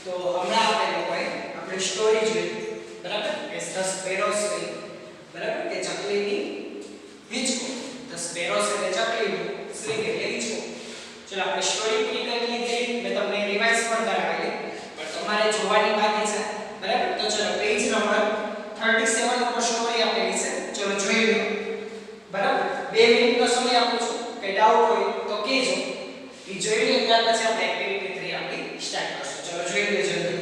તો હમણાં આપણે લોકોએ આપણે સ્ટોરી જોઈ બરાબર કે 10 સ્પેરોસ હોય બરાબર કે ચકલીની હિંચકો 10 સ્પેરોસ એટલે ચકલીનું સ્લીંગ એટલે હિંચકો. ચલો આપણે સ્ટોરી પૂરી કરી લીધી મેં તમને રિવાઇઝ પણ કરાવેલી પણ તમારે જોવાની બાકી છે બરાબર. તો ચલો પેજ નંબર 37 ઉપર સ્ટોરી આપેલી છે ચલો જોઈ લો બરાબર. 2 મિનિટનો સમય આપું છું કે ડાઉટ હોય તો કહેજો ઈ જોઈ લો ત્યાર પછી આપણે એક્ટિવિટી 3 આપણી સ્ટાર્ટ કરશું. ચલો જોઈ લો જલ્દી.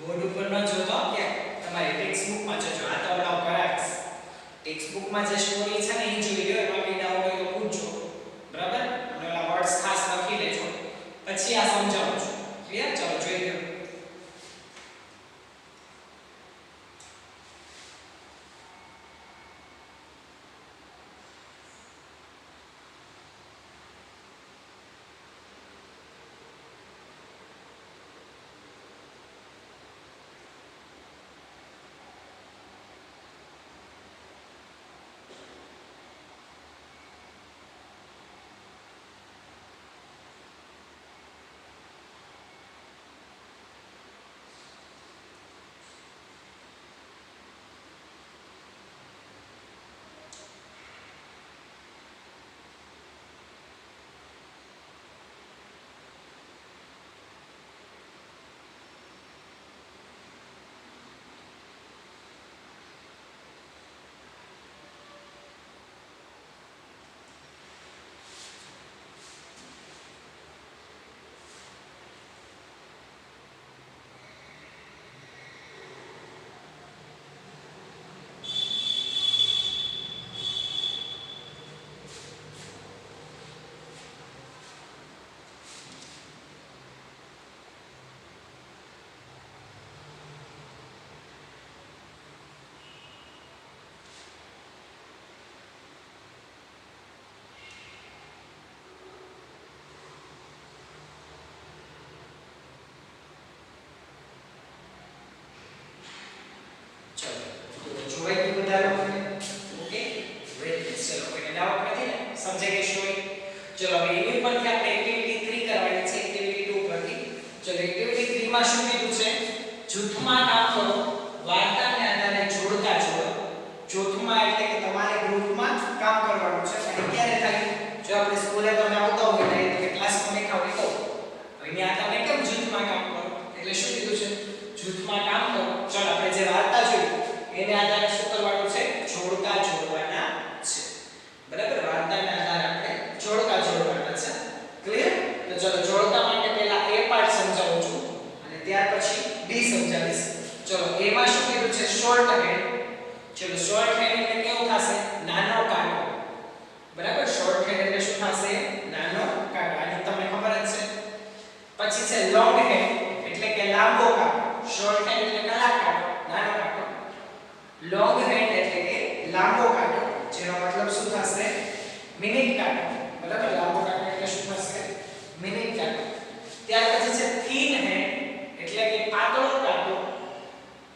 બોર્ડ ઉપર ન જોતો કે તમારી ટેક્સ્ટ બુકમાં જોજો. આ તો હમણાં કરાવીશ. ટેક્સ્ટ બુકમાં જે સ્ટોરી છે ને એ જોઈ લો એમાં કઈ ડાઉટ હોય તો પૂછજો બરાબર. અને ઓલા વર્ડ્સ ખાસ લખી લેજો પછી આ સમજાવું છું. ક્લિયર? ચલો જોઈ લો. ચલો હવે એની ઉપરથી આપણે એક્ટિવિટી 3 કરવાની છે એક્ટિવિટી 2 પરથી. ચલો એક્ટિવિટી 3 માં શું કીધું છે? જૂથમાં કામ કરો, વાર્તાને આધારે જોડકા જોડો. જૂથમાં એટલે કે તમારે ગ્રુપમાં કામ કરવાનું છે. અને ક્યારે થાય? જો આપણે સ્કૂલે તમે આવતા હોય ને તો કે ક્લાસમાં બેઠા હોય તો અહીંયા તમે કેમ જૂથમાં કામ કરો? એટલે શું કીધું છે? જૂથમાં કામ કરો. ચલો આપણે જે વાર્તા જોઈ એને આધારે શું કરવાનું છે? જોડકા જોડવાના છે. બરાબર? વાર્તાને આધારે આપણે જોડકા જોડવાના છે. ક્લિયર? તો ચલો જોડકા માટે પહેલા a પાર્ટ સમજાવું છું અને ત્યાર પછી b સમજાવીશ. ચલો a માં શું કીધું છે? Short hand. ચલો શોર્ટ હેન્ડ એટલે કેવું થશે? નાનો કાંટો. બરાબર? શોર્ટ હેન્ડ એટલે શું થશે? નાનો કાંટો. આની તમને ખબર જ છે. પછી છે લોંગ હેન્ડ એટલે કે લાંબો કાંટો. શોર્ટ હેન્ડ એટલે કલાક કાંટો, નાનો કાંટો. લોંગ હેન્ડ એટલે કે લાંબો કાંટો, જેનો મતલબ શું થશે? મિનિટ કાંટો. બરાબર? લાંબો કાંટો એટલે શું થશે? મિનિટ કાંટો. ત્યાર પછી છે થીન હેન્ડ એટલે કે પાતળો કાંટો.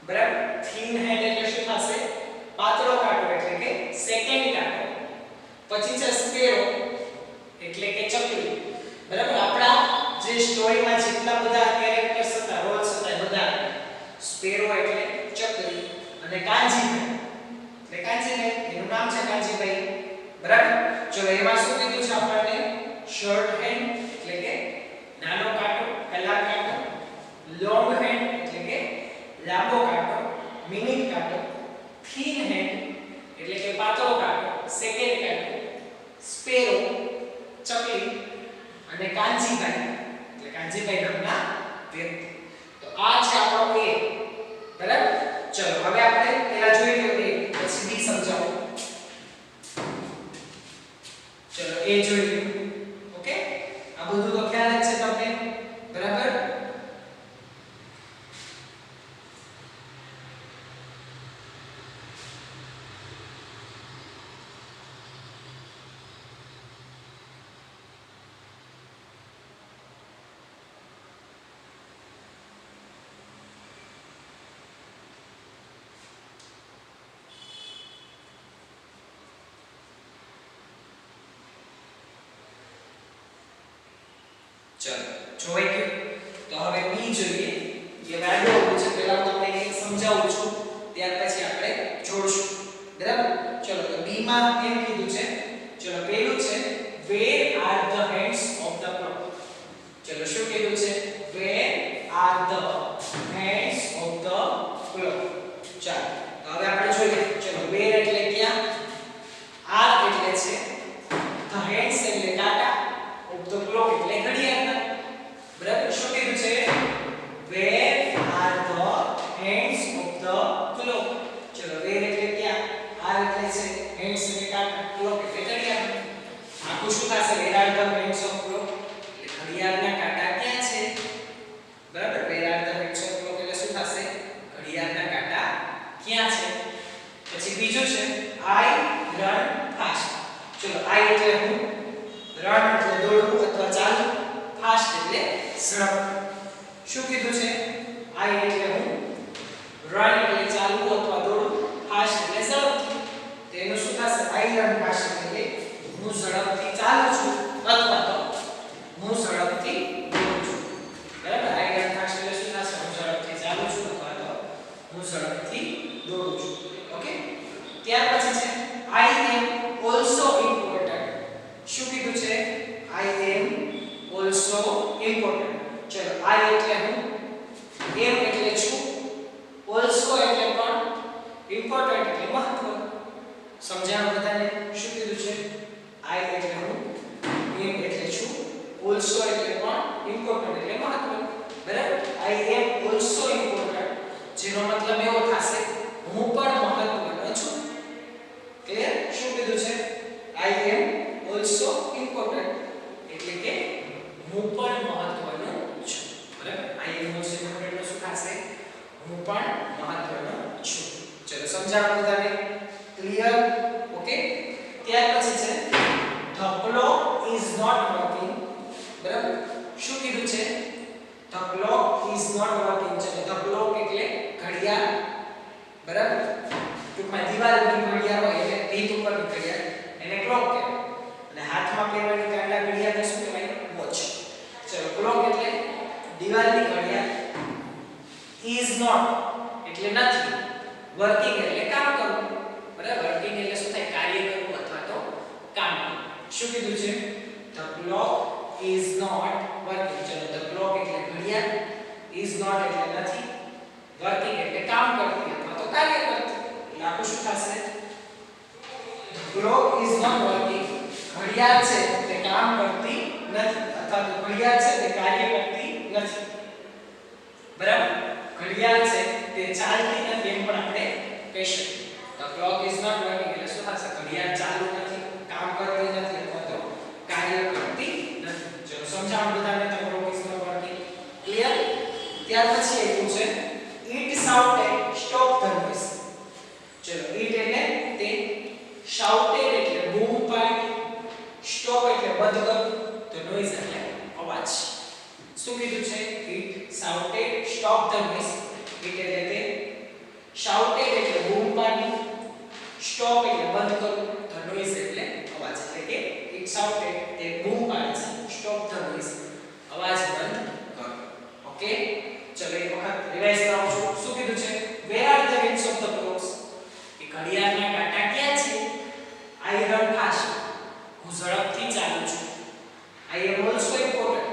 બરાબર? થીન હેન્ડ એટલે શું થશે? પાતળો કાંટો એટલે કે સેકન્ડ કાંટો. પછી છે સ્પેરો એટલે કે ચકલી. બરાબર? આપણા જે સ્ટોરીમાં જેટલા બધા કેરેક્ટર્સ હતા, રોલ્સ હતા, બધા સ્પેરો એટલે ચકલી અને કાંજીભાઈ એટલે કાંજીભાઈ એનું નામ છે કાંજીભાઈ. બરાબર? ચલો એમાં શું કીધું છે આપણને? શોર્ટ હેન્ડ એટલે કે નાનો કાંટો, કલાક કાંટો. લોંગ હેન્ડ એટલે કે લાંબો કાંટો, મિનિટ કાંટો. થીન હેન્ડ એટલે કે પાતળો કાંટો, સેકન્ડ કાંટો. સ્પેરો ચકલી અને કાંજીભાઈ એટલે કાંજીભાઈ નામના વ્યક્તિ. તો આ છે આપણો a. બરાબર? ચલો હવે આપણે પહેલા જોઈ લઈએ a પછી b સમજાવો. ચલો a જોઈ લઈએ. જોઈ ગયું. તો હવે બી જોઈએ. એ વેલ્યુ આપું છે, પહેલા હું તમને એક સમજાવું છું, ત્યાર પછી આપણે જોડશું. બરાબર? ચલો તો બી માં કેમ કીધું છે? ચલો પહેલું છે where are the hands of the clock. ચલો શું કીધું છે? where are the hands of the clock. ચાલો તો હવે આપણે જોઈએ. ચલો where એટલે ક્યાં, are એટલે છે the hands એટલે કાંટા, of the clock એટલે ઘડિયાળના. બરાબર? શું કીધું છે? where are the hands of the clock. ચલો where એટલે ક્યાં, are એટલે છે hands એટલે કાંટા, clock એટલે ઘડિયાળ. આખું શું થશે? where are the hands of clock એટલે ઘડિયાળના કાંટા ક્યાં છે. બરાબર? where are the hands of clock એટલે શું થશે? ઘડિયાળના કાંટા ક્યાં છે. પછી બીજું છે I run fast. ચલો I એટલે હું, run એટલે દોડવું અથવા ચાલવું, fast એટલે ઝડપ. શું કીધું છે? I એટલે હું, run એટલે ચાલવું અથવા દોડવું, fast એટલે ઝડપથી. તેનું શું થશે? I run fast એટલે હું ઝડપથી ચાલું છું અથવા તો હું ઝડપથી દોડું છું. બરાબર? I run fast એટલે શું થશે? હું ઝડપથી ચાલું છું અથવા તો હું ઝડપથી દોડું છું. ઓકે? ત્યાર પછી છે I am also important. શું કીધું છે? I am also important. ચલો I એટલે હું, am એટલે છું, also એટલે પણ, important એટલે મહત્વ. સમજાણું બધાને? શું કીધું છે? I એટલે હું, am એટલે છું, also એટલે પણ, important એટલે મહત્વ. બરાબર? I am also important જેનો મતલબ એવો થશે હું પણ મહત્વનો છું. ક્લિયર? શું કીધું છે? I am also important એટલે કે હું પણ મહત્વનો છું. બરાબર? I am also important નો શું થશે? હું પણ મહત્વનો છું. ચલો સમજાણું બધાને? ક્લિયર? ઓકે? ત્યાર પછી છે the clock is not working. બરાબર? શું કીધું છે? the clock is not working. ચલો the clock એટલે ઘડિયાળ. બરાબર? ટૂંકમાં દિવાલની ઘડિયાળ હોય એટલે ભીત ઉપરની ઘડિયાળ એને ક્લોક કહેવાય. અને હાથમાં પહેરવાની કાંડા ઘડિયાળને શું કહેવાય? વોચ. ચલો ક્લોક એટલે દિવાલની ઘડિયાળ, is not એટલે નથી, વર્કિંગ એટલે કામ કરવું. બરાબર? વર્કિંગ એટલે શું થાય? કાર્ય કરવું અથવા તો કામ કરવું. શું કીધું છે? the clock is not working. ચલો the clock એટલે ઘડિયાળ, is not એટલે નથી, વર્કિંગ એટલે કામ કરતી અથવા તો કાર્ય કરતી. એટલે આખું શું થશે? the clock is not working. ઘડિયાળ છે તે કામ કરતી નથી અથવા તો ઘડિયાળ છે તે કાર્ય કરતી નથી. બરાબર? ઘડિયાળ છે તે ચાલતી નથી એમ પણ આપણે કહી શકીએ. the clock is not working એટલે શું થશે? ઘડિયાળ ચાલુ નથી, કામ કરતી નથી અથવા તો કાર્ય કરતી નથી. ચલો સમજાણું બધાને? the clock is not working. Clear? ત્યાર પછી આવ્યું છે it shouted stop the noise. ચલો it એટલે તે, shouted એટલે બૂમ પાડી, stop એટલે બંધ કરવું, તો noise એટલે અવાજ. શું કીધું છે? it shouted stop the noise. it એટલે તે, shouted એટલે બૂમ પાડી, stop એટલે બંધ કરવું, તો noise એટલે અવાજ. એટલે કે it shouted તે બૂમ પાડે છે, stop the noise અવાજ બંધ કરો. ઓકે? ચલો એક વખત રિવાઇઝ કરાવું છું. શું કીધું છે? where are the hands of the clocks. એ ઘડિયાળના કાંટા ક્યાં છે? I run fast. હું ઝડપથી ચાલું છું. I am also important.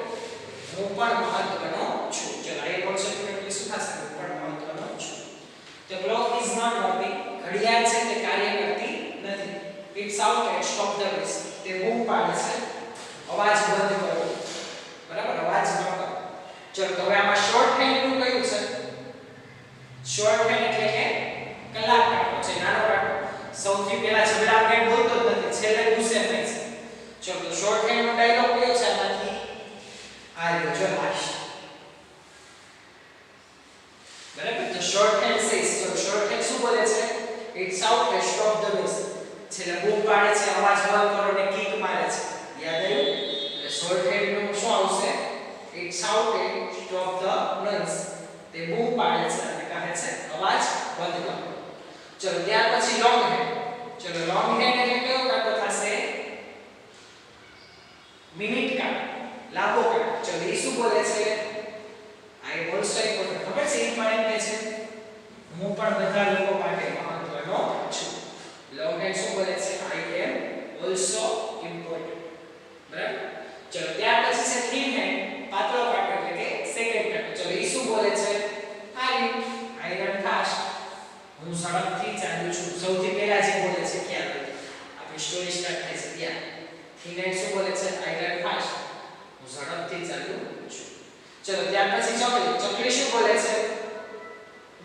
હું પણ મહત્વનો છું. ચલો I am also important એટલે શું થશે? હું પણ મહત્વનો છું. the clock is not working. ઘડિયાળ છે તે કાર્ય કરતી નથી. it shouted stop the noise. તે બૂમ પાડે છે અવાજ બંધ કરો. બરાબર? અવાજ ન કરો. ચલો તો હવે આમાં શોર્ટ હેન્ડ નું કયું છે? શોર્ટ હેન્ડ એટલે કે કલાક કાંટો છે, નાનો કાંટો. સૌથી પહેલા જબડા આપણે બોલતો જ નથી, છેલ્લે ગુસ્સે થાય છે. ચલો તો શોર્ટ હેન્ડ નો ડાયલોગ કયો છે આમાંથી? આ રહ્યો જો લાશ. બરાબર? તો શોર્ટ હેન્ડ સેઝ. તો શોર્ટ હેન્ડ શું બોલે છે? it shouted stop the noise. છેલ્લે બૂમ પાડે છે, અવાજ બંધ કરો ને કિક મારે છે. યાદ આવ્યું? એટલે શોર્ટ હેન્ડ નું શું આવશે? it shouted stop the noise. તે બૂમ પાડે છે અને કહે છે અવાજ બંધ કરો. ચલો ત્યાર પછી લોંગ હેન્ડ. ચલો લોંગ હેન્ડ એટલે કયો કાંટો થશે? મિનિટ કાંટો, લાંબો કાંટો. ચલો એ શું બોલે છે? હું પણ બધા લોકો માટે મહત્વનો છું. લોંગ હેન્ડ શું બોલે છે? આઈ એમ ઓલસો ઇમ્પોર્ટન્ટ. બરાબર? ચલો ત્યાર પછી છે થિન હેન્ડ, પાતળો કાંટો એટલે કે સેકન્ડ કાંટો. ચલો ઈ શું બોલે છે? I run fast. હું ઝડપથી ચાલું છું. સૌથી પહેલા જે બોલે છે ક્યાં તો આપણી સ્ટોરી સ્ટાર્ટ થાય છે ત્યાં. થિન હેન્ડ શું બોલે છે? I run fast. હું ઝડપથી ચાલું છું. ચલો ત્યાર પછી ચકલી. ચકલી શું બોલે છે?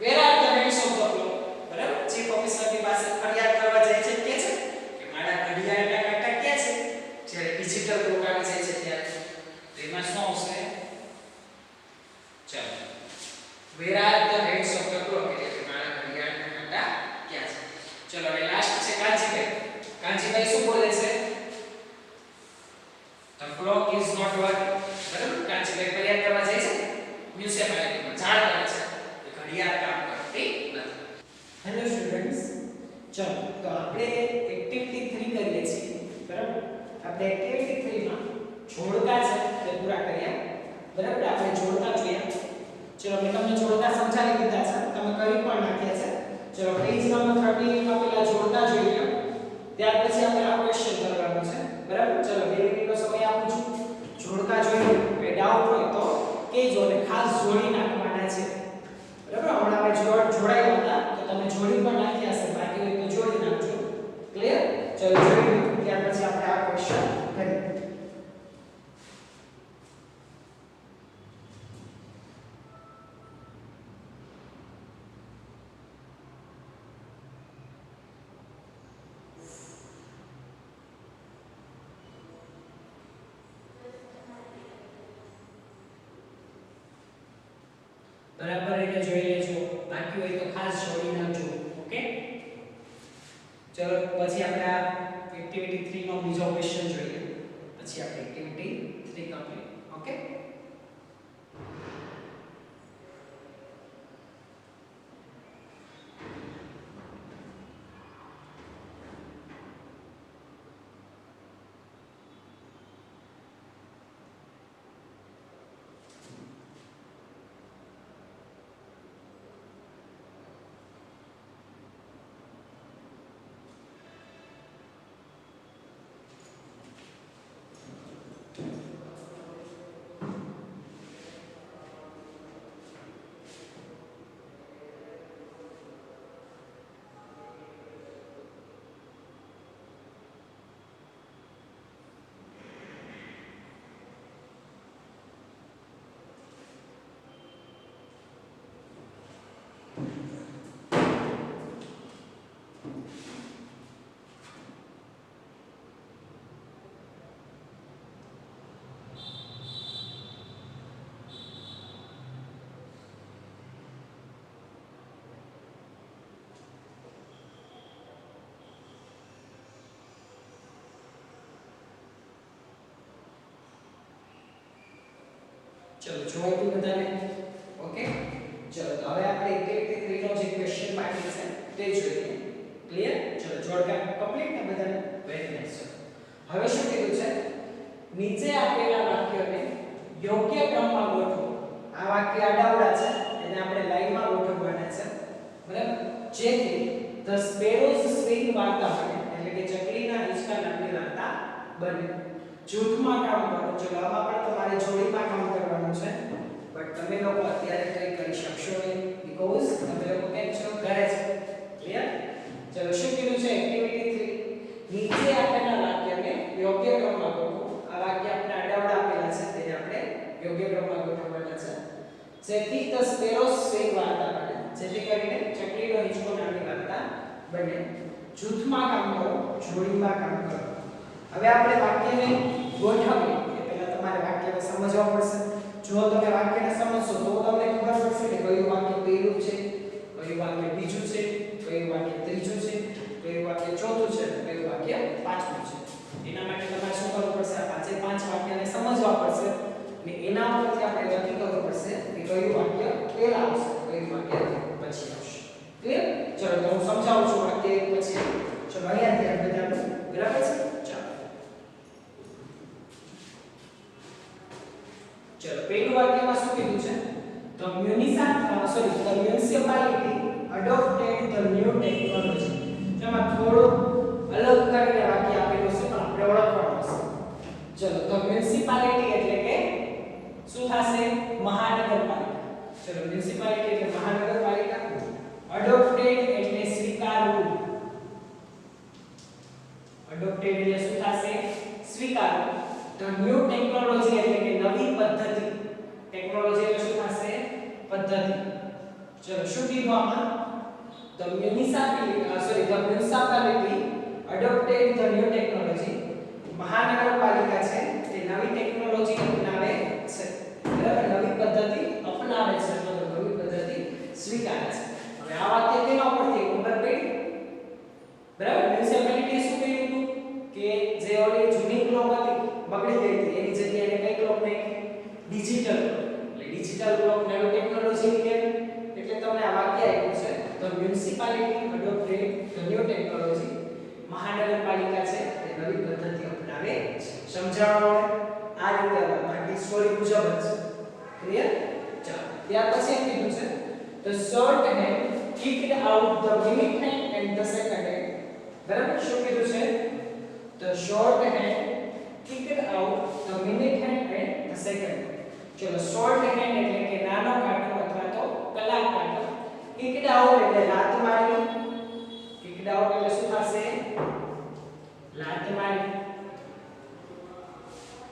Where are the hands of the clock. બરાબર? ચીફ ઓફિસરની પાસે ફરિયાદ કરવા જાય છે કે છે કે મારા ઘડિયાળના કાંટા ક્યાં છે? જ્યારે ડિજિટલ ક્લોક આવી જાય છે ત્યારે તો એમાં શું આવશે? ચલો where are the hands of the clock એટલે કે મારા ઘડિયાળના કાંટા ક્યાં છે? ચલો હવે લાસ્ટ છે કાંજીભાઈ. કાંજીભાઈ શું બોલે છે? The clock is not working. બરાબર? કાંજીભાઈ ફરિયાદ કરવા જાય છે મ્યુનિસિપાલિટીમાં, જાણ કરે છે કે ઘડિયાળ કામ કરતી નથી. હેલો સ્ટુડન્ટ્સ, ચલો તો આપણે એક્ટિવિટી 3 કરીએ છીએ. બરાબર? આપણે એક્ટિવિટી 3 માં જોડકા છે તે પૂરા કર્યા. બરાબર? આપણે જોડકા જોયા. ચલો મેં તમને જોડકા સમજાવી દીધા છે, તમે કરી પણ નાખ્યા છે. ચલો પેજ નંબર 30 માં પેલા જોડકા જોઈ લો. ત્યાર પછી આપણે આ ક્વેશ્ચન કરવાનો છે. બરાબર? ચલો 2 મિનિટનો સમય આપું છું. જોડકા જોઈ લો. કોઈ ડાઉટ હોય તો કહેજો ને ખાસ જોડી નાખવાના છે. બરાબર? હમણાં આપણે જોડાયા હતા તો તમે જોડી પણ નાખ્યા હશે, બાકી હોય તો જોડી નાખજો. ક્લિયર? ચલો જોઈ લો. ત્યાર પછી આપણે આ ક્વેશ્ચન કરીએ. બરાબર એને જોઈ લેજો, બાકી હોય તો ખાસ જોડી નાખજો. ઓકે? ચલો પછી આપણે આ એક્ટિવિટી 3 નો બીજો ક્વેશ્ચન જોઈએ. પછી આપણે એક્ટિવિટી 3 કમ્પ્લીટ. ઓકે? ચલો જોઈ બધાને. ઓકે? ચલો તો હવે આપણે એક્ટિવિટી 3 નો જે ક્વેશ્ચન બાકી છે તે જોઈએ. ક્લિયર? ચલો જોડકા કમ્પ્લીટ ને બધાને? Very nice. હવે શું કીધું છે? નીચે આપેલા વાક્યોને યોગ્ય ક્રમમાં ગોઠવો. આ વાક્ય આડાવડા છે, એને આપણે લાઈનમાં ગોઠવવાના છે. બરાબર? જેથી ધ સ્પેરોઝ સ્વિંગ વાર્તા બને, એટલે કે ચકલીના હિંચકા નામની વાર્તા બને. જૂથમાં કામ કરો. ચલો આમાં પણ તમારે જોડીમાં કામ કરવાનું છે, બટ તમે લોકો અત્યારે કંઈ કરી શકશો નહીં બીકોઝ તમે લોકો કેમ છો? ઘરે છો. ક્લિયર? ચલો શું કીધું છે એક્ટિવિટી 3? નીચે આપેલા વાક્યને યોગ્ય ક્રમમાં ગોઠવો. આ વાક્ય આપણે આડાવડા આપેલા છે તેને આપણે યોગ્ય ક્રમમાં ગોઠવવાના છે. જેથી ધ સ્પેરોઝ સ્વિંગ વાર્તા બને, જેથી કરીને ચકલીનો હિંચકો નામની વાર્તા બને. જૂથમાં કામ કરો, જોડીમાં કામ કરો. હવે આપણે વાક્યને ગોઠવીએ એ પહેલા તમારે વાક્યને સમજવા પડશે. જો તમે વાક્યને સમજશો તો તમને ખબર પડશે કે કયું વાક્ય પહેલું છે, કયું વાક્ય બીજું છે, કયું વાક્ય ત્રીજું છે, કયું વાક્ય ચોથું છે, કયું વાક્ય પાંચમું છે. એના માટે તમારે શું કરવું પડશે? આ પાંચે પાંચ વાક્યને સમજવા પડશે અને એના ઉપરથી આપણે નક્કી કરવું પડશે કે કયું વાક્ય પહેલા આવશે, કયું વાક્ય પછી આવશે. ક્લિયર? ચલો તો હું સમજાવું છું વાક્ય એક પછી. ચલો અહીંયા ધ્યાન બધાનું. બરાબર છે? ચલો પહેલું વાક્યમાં શું કીધું છે? The municipality adopted એડોપ્ટેડ એટલે શું થશે સ્વીકારવું ધ ન્યુ ટેકનોલોજી એટલે કે નવી પદ્ધતિ ટેકનોલોજી એટલે શું થશે પદ્ધતિ ચલો શું કીધું આમાં the municipality adopted the new technology મહાનગરપાલિકા છે તે નવી ટેકનોલોજી અપનાવે છે બરાબર નવી પદ્ધતિ અપનાવે છે અથવા નવી પદ્ધતિ સ્વીકારે છે હવે આ વાક્ય કેના ઉપરથી ખબર પડી બરાબર મ્યુનિસિપાલિટી શું કહ્યું હતું કે જે ઓલી જૂની ક્લોક હતી બગડી ગઈ હતી એની જગ્યાએ કઈ ક્લોક નાખી ડિજિટલ એટલે ડિજિટલ ક્લોક નવી ટેકનોલોજી કે એટલે તમને આ વાક્ય આપ્યું છે તો municipality adopted the new technology મહાનગરપાલિકા છે તે નવી પદ્ધતિ અપનાવે છે સમજાવો આ રીતે બાકી સ્ટોરી મુજબ જ ક્લિયર ચાલો ત્યાર પછી એમ કીધું છે the short hand kicked out the minute hand and the second hand બરાબર શું કીધું છે the short hand kicked out the minute hand and the second hand ચલો short hand એટલે કે નાનો કાંટો અથવા તો કલાક કાંટો kicked out એટલે લાત મારી kicked out એટલે શું થશે લાત મારી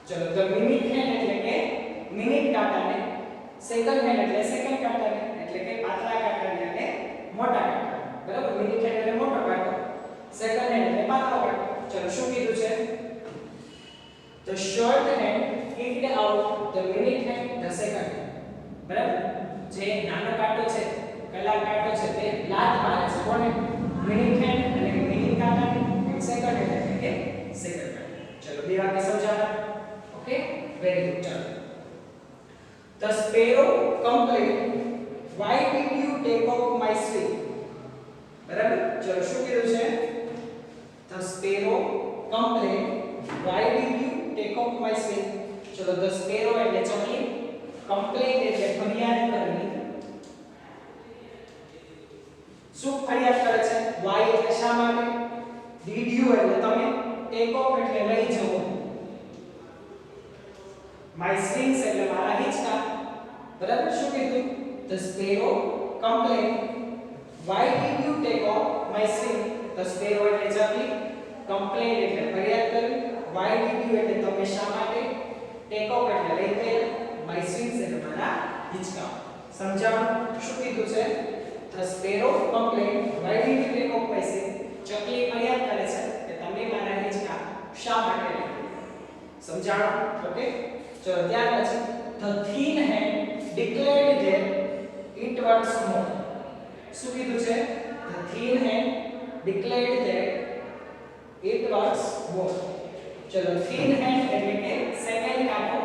ચલો તો મિનિટ હેન્ડ એટલે કે મિનિટ કાંટાને સેકન્ડ હેન્ડ એટલે સેકન્ડ કાંટાને એટલે કે પાતળા કાંટાને અને મોટા કાંટા બરાબર મિનિટ હેન્ડ એટલે મોટો કાંટો સેકન્ડ હેન્ડ એટલે પાતળો કાંટો ચલો શું કીધું છે the short hand kicked out the minute hand the second hand બરાબર જે નાનો કાંટો છે કલાક કાંટો છે તે લાત મારે છે કોને મિનિટ હેન્ડ એટલે કે મિનિટ કાંટાને સેકન્ડ હેન્ડ એટલે કે સેકન્ડ કાંટો ચલો બે વાક્ય સમજાવ્યા ઓકે વેરી ગુડ ચાલો the sparrow complained why did you take off my swing બરાબર ચલો શું કીધું છે the sparrow complained why did you take off my swing ચલો the sparrow એટલે ચકલી complain એટલે ફરિયાદ કરવી શું ફરિયાદ કરે છે why એટલે શા માટે did you એટલે તમે take off એટલે લઈ જવો my swings એટલે મારા હિંચકા બરાબર શું કીધું the sparrow complained why did you take off my swing the sparrow એટલે ચકલી complain એટલે ફરિયાદ કરવી why did you એટલે તમે શા માટે take off એટલે લઈ ગયા my swings એટલે મારા હિંચકા સમજાવો શું કીધું છે the sparrow complained why did you take off my swing ચકલી ફરિયાદ કરે છે કે તમે મારા હિંચકા શા માટે લઈ ગયા સમજાવો ઓકે ચલો ત્યાર પછી the thin hand declared that it was more શું કીધું છે the thin hand declared that it was more ચલો thin hand એટલે કે સેકન્ડ કાંટો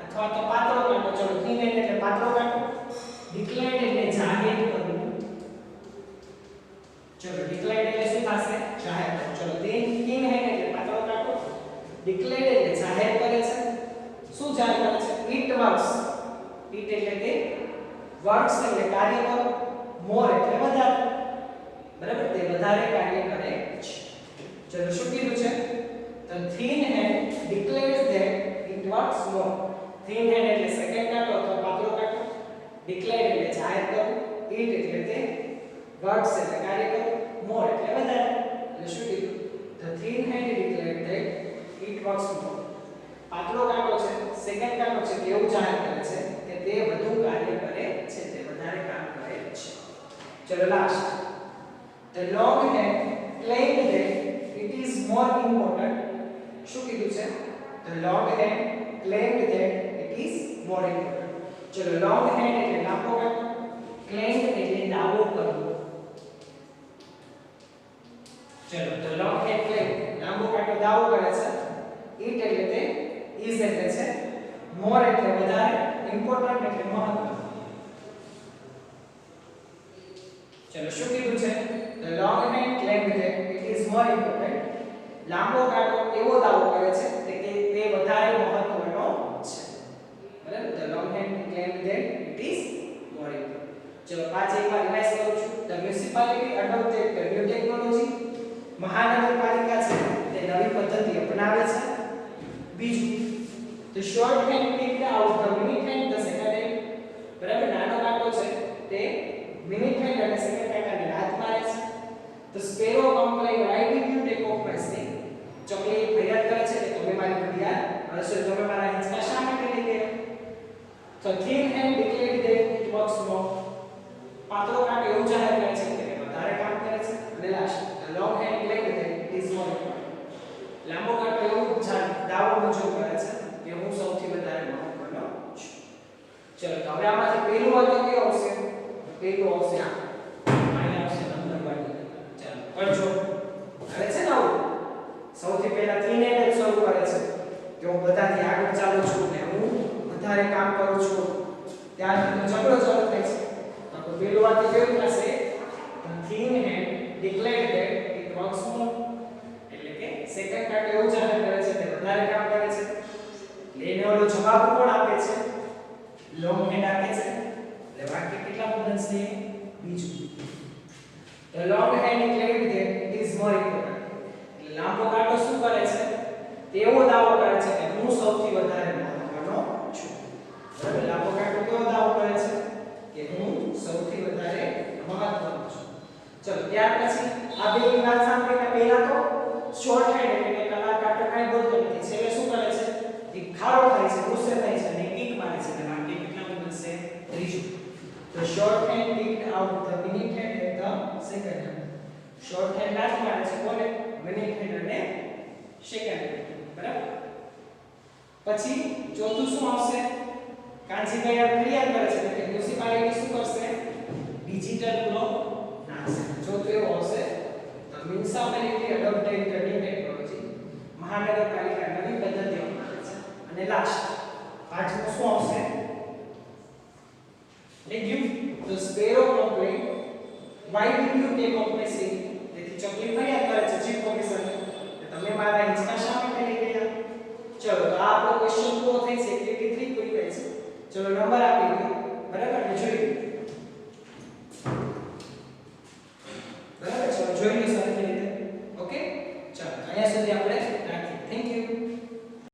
અથવા તો પાતળો કાંટો ચલો thin hand એટલે પાતળો કાંટો declared એટલે જાહેર કરવું ચલો declared એટલે શું થશે જાહેર કરવું ચલો thin hand એટલે પાતળો કાંટો declared એટલે જાહેર કરે છે શું જાહેર કરે છે it works it એટલે કે works એટલે કાર્ય કરો more એટલે વધારે બરાબર તે વધારે કાર્ય કરે છે ચલો શું કીધું છે the thin hand declares that it works more thin hand એટલે સેકન્ડ કાંટો અથવા પાતળો કાંટો declare એટલે જાહેર કરો it એટલે તે works એટલે કાર્ય કરો more એટલે વધારે એટલે શું કીધું the thin hand declared that it works more પાતળો કાંટો છે સેકન્ડ કાંટો છે કેવું જાહેર કરે છે કે તે વધુ કાર્ય કરે છે તે વધારે કામ કરે છે ચલો last the long hand claimed that it is more important શું કીધું છે the long hand claimed that it is more important ચલો long hand એટલે લાંબો કાંટો claimed એટલે દાવો કરવો ચલો the long hand claimed લાંબો કાંટો દાવો કરે છે it એટલે તે is એટલે છે more એટલે વધારે important એટલે મહત્વ ચલો શું કીધું છે the long hand claimed that it is more important લાંબો કાંટો એવો દાવો કરે છે કે તે વધારે મહત્વનો છે બરાબર the long hand claimed that it is more important ચલો પાંચ એકવાર રિવાઇઝ કરું છું the municipality adopted the new technology મહાનગરપાલિકા છે તે નવી પદ્ધતિ અપનાવે છે બીજું the short hand kicked out the minute hand the second hand બરાબર નાનો કાંટો છે તે minute hand અને second કાંટાને લાત મારે છે the sparrow complained why did you take off my swing ચકલી king had declared that it works more. એટલે કે સેકન્ડ પાર્ટ એવું જાહેર કરે છે કે વધારે કામ કરે છે. લેને ઓલો જવાબ કોણ આપે છે? લોંગ હેડ આપે છે. એટલે વાક્ય કેટલા બનશે? બીજું. The long hand declared that it is more important. એટલે લાંબો કાંટો શું કરે છે? તેવો દાવો કરે છે કે હું સૌથી વધારે મહત્વનો છું. બરાબર, લાંબો કાંટો કેવો દાવો કરે છે? કે હું સૌથી વધારે મહત્વનો છું. ચલો ત્યાર પછી આ બેની વાત સાંભળીને પહેલા તો શોર્ટ હેન્ડ એટલે કે કલા કાંટો કાંઈ બોલતો નથી. છેલ્લે શું કરે છે? એક ખારો થાય છે, ગુસ્સે થાય છે અને કિક મારે છે. એટલે વાક્ય કેટલામું બનશે? ત્રીજું. The short hand kicked out the minute hand at the second hand. Short hand લાત મારે છે કોને? minute hand અને second hand. બરાબર. પછી ચોથું શું આવશે? કાંજીભાઈ આ ફરિયાદ કરે છે કે મ્યુનિસિપાલિટી શું કરશે? ડિજિટલ ક્લોક નાખશે. ચોથું એવું આવશે the municipality adopted the new technology. મહાનગરપાલિકા નવી પદ્ધતિઓ અપનાવે છે. અને લાસ્ટ પાંચમું શું આવશે? Give the sparrow complaint. Why did you take off my seat? તેથી ચકલી ફરિયાદ કરે છે ચીફ ઓફિસરને કે તમે મારા હિંચકા શા માટે લઈ ગયા? ચલો તો આ આપણો ક્વેશ્ચન પૂરો થઈ છે. એક્ટિવિટી 3 પૂરી થઈ છે. ચલો નંબર આપી દો. બરાબર ને? જોઈએ